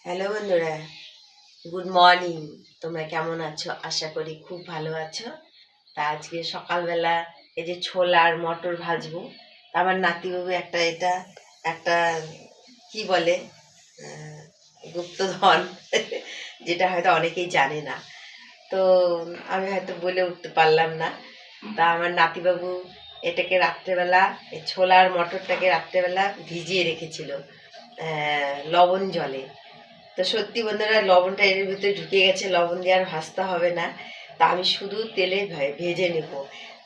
Hello বন্ধুরা, good morning. তোমরা কেমন আছো? আশা করি খুব ভালো আছো। তা আজকে সকালবেলা এই যে ছোলা আর মটর ভাজবো। আমার নাতিবাবু একটা কি বলে গুপ্তধন যেটা হয়তো অনেকেই জানে না। তো আমি হয়তো বলে উঠতে পারলাম না। তা আমার নাতিবাবু এটাকে রাত্রেবেলা, এই ছোলা আর মটরটাকে রাত্রেবেলা ভিজিয়ে রেখেছিল লবণ জলে। তো সত্যি বন্ধুরা, লবণটা এর ভিতরে ঢুকে গেছে, লবণ দিয়ে আর ভাজতে হবে না। তা আমি শুধু তেলে ভেজে নেব।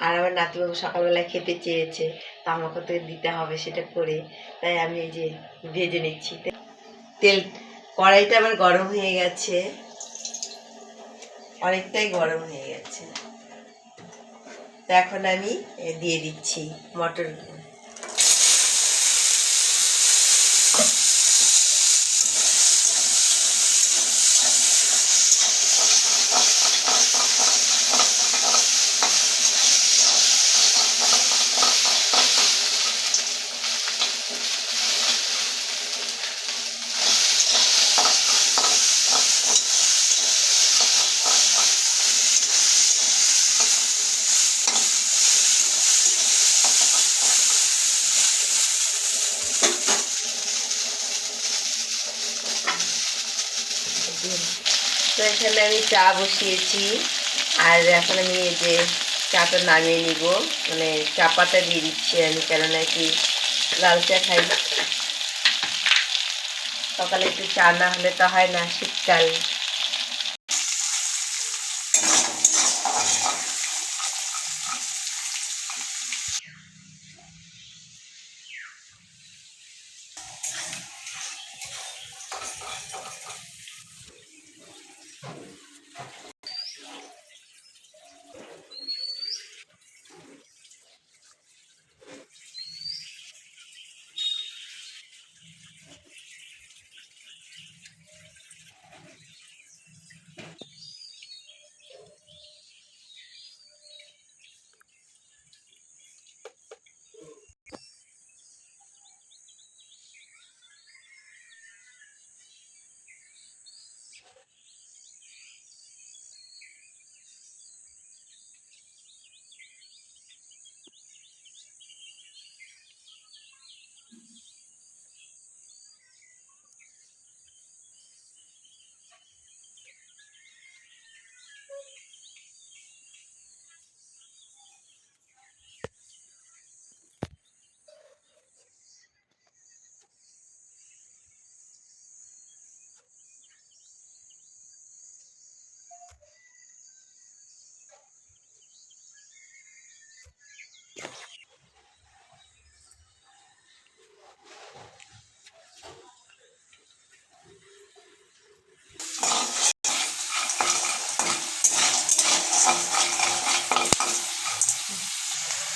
আর আমার নাতিবাবু সকালবেলায় খেতে চেয়েছে, তা আমাকে তো দিতে হবে সেটা করে। তাই আমি এই যে ভেজে নিচ্ছি। তেল কড়াইটা আমার গরম হয়ে গেছে, অনেকটাই গরম হয়ে গেছে। তো এখন আমি দিয়ে দিচ্ছি মটর। তো এখানে আমি চা বসিয়েছি, আর এখন আমি এই যে চাটা নামিয়ে নিব, মানে চা পাতা দিয়ে দিচ্ছি আমি, কেননা কি লাল চা খাই সকালে, একটু চা না হলে তো হয় না, শীতকাল।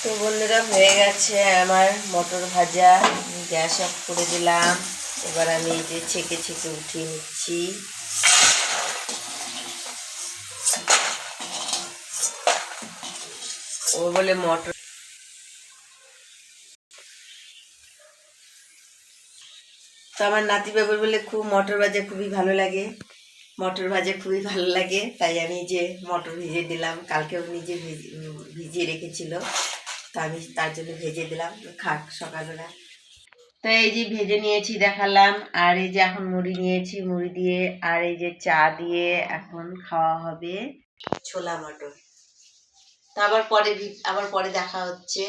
তো বন্ধুরা, হয়ে গেছে আমার মটর ভাজা। গ্যাস অফ করে দিলাম। এবার আমি এই যে ছেঁকে ছেঁকে উঠিয়ে নিচ্ছি। ও বলে মটর, তো আমার নাতি বাবুর বলে খুব মটর ভাজা খুবই ভালো লাগে, মটর ভাজা খুবই ভালো লাগে। তাই আমি যে মটর ভিজিয়ে দিলাম, কালকেও নিজে ভিজিয়ে রেখেছিল, তো আমি তার জন্য ভেজে দিলাম, খাক সকালবেলা। তো এই যে ভেজে নিয়েছি দেখালাম, আর এই যে এখন মুড়ি নিয়েছি, মুড়ি দিয়ে আর এই যে চা দিয়ে এখন খাওয়া হবে ছোলা মটর। তো আবার পরে দেখা হচ্ছে।